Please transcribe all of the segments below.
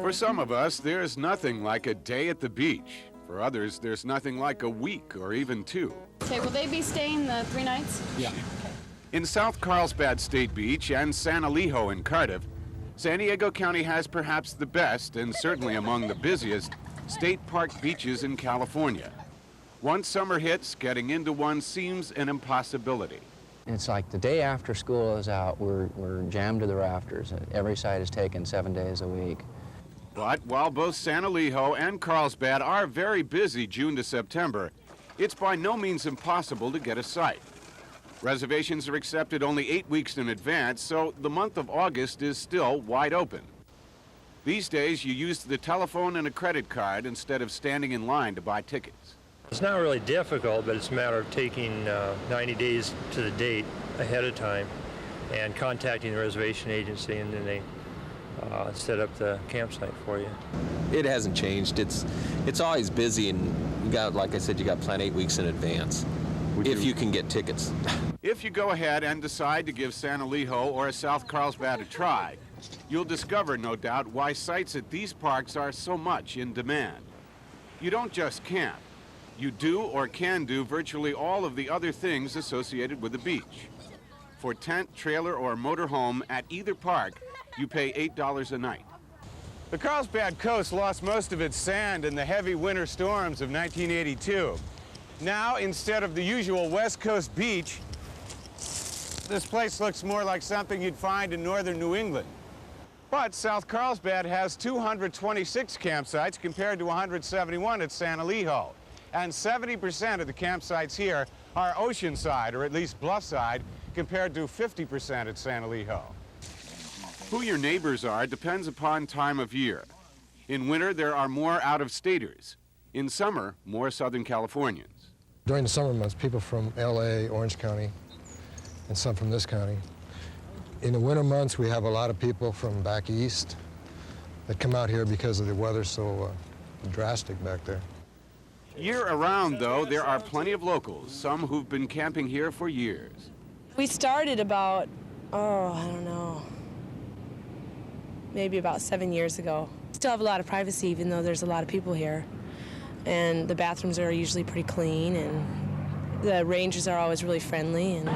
For some of us, there's nothing like a day at the beach. For others, there's nothing like a week or even two. Okay, will they be staying the 3 nights? Yeah. Okay. In South Carlsbad State Beach and San Elijo in Cardiff, San Diego County has perhaps the best, and certainly among the busiest, state park beaches in California. Once summer hits, getting into one seems an impossibility. It's like the day after school is out, we're jammed to the rafters. Every site is taken 7 days a week. But while both San Elijo and Carlsbad are very busy June to September, it's by no means impossible to get a site. Reservations are accepted only 8 weeks in advance, so the month of August is still wide open. These days, you use the telephone and a credit card instead of standing in line to buy tickets. It's not really difficult, but it's a matter of taking 90 days to the date ahead of time and contacting the reservation agency, and then they set up the campsite for you. It hasn't changed. It's always busy, and you got, like I said, you got to plan 8 weeks in advance if you can get tickets. If you go ahead and decide to give San Elijo or South Carlsbad a try, you'll discover, no doubt, why sites at these parks are so much in demand. You don't just camp. You do or can do virtually all of the other things associated with the beach. For tent, trailer, or motorhome at either park, you pay $8 a night. The Carlsbad coast lost most of its sand in the heavy winter storms of 1982. Now, instead of the usual West Coast beach, this place looks more like something you'd find in northern New England. But South Carlsbad has 226 campsites compared to 171 at San Elijo. And 70% of the campsites here are oceanside, or at least bluffside, compared to 50% at San Elijo. Who your neighbors are depends upon time of year. In winter, there are more out-of-staters. In summer, more Southern Californians. During the summer months, people from LA, Orange County, and some from this county. In the winter months, we have a lot of people from back east that come out here because of the weather so drastic back there. Year-around, though, there are plenty of locals, some who've been camping here for years. We started about, I don't know, maybe about 7 years ago. Still have a lot of privacy, even though there's a lot of people here. And the bathrooms are usually pretty clean, and the rangers are always really friendly. And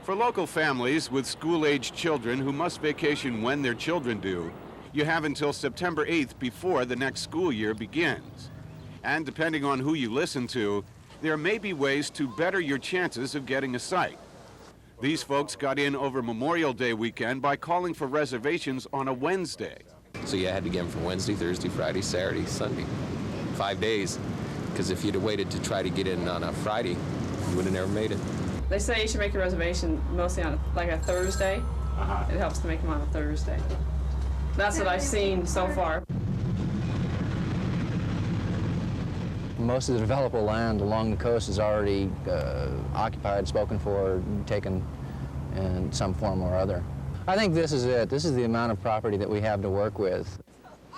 for local families with school-aged children who must vacation when their children do, you have until September 8th before the next school year begins. And depending on who you listen to, there may be ways to better your chances of getting a site. These folks got in over Memorial Day weekend by calling for reservations on a Wednesday. So you had to get them for Wednesday, Thursday, Friday, Saturday, Sunday. 5 days, because if you'd have waited to try to get in on a Friday, you would have never made it. They say you should make a reservation mostly on like a Thursday. It helps to make them on a Thursday. That's what I've seen so far. Most of the developable land along the coast is already occupied, spoken for, taken in some form or other. I think this is it. This is the amount of property that we have to work with.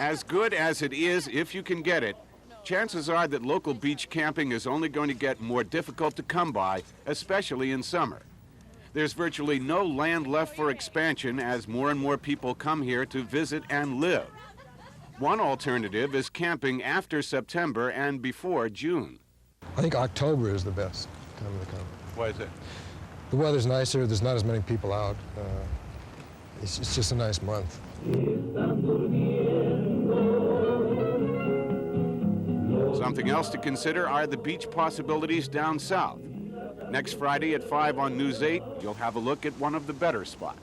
As good as it is, if you can get it, chances are that local beach camping is only going to get more difficult to come by, especially in summer. There's virtually no land left for expansion as more and more people come here to visit and live. One alternative is camping after September and before June. I think October is the best time to come. Why is it? The weather's nicer, there's not as many people out. It's just a nice month. Something else to consider are the beach possibilities down south. Next Friday at 5 on News 8, you'll have a look at one of the better spots.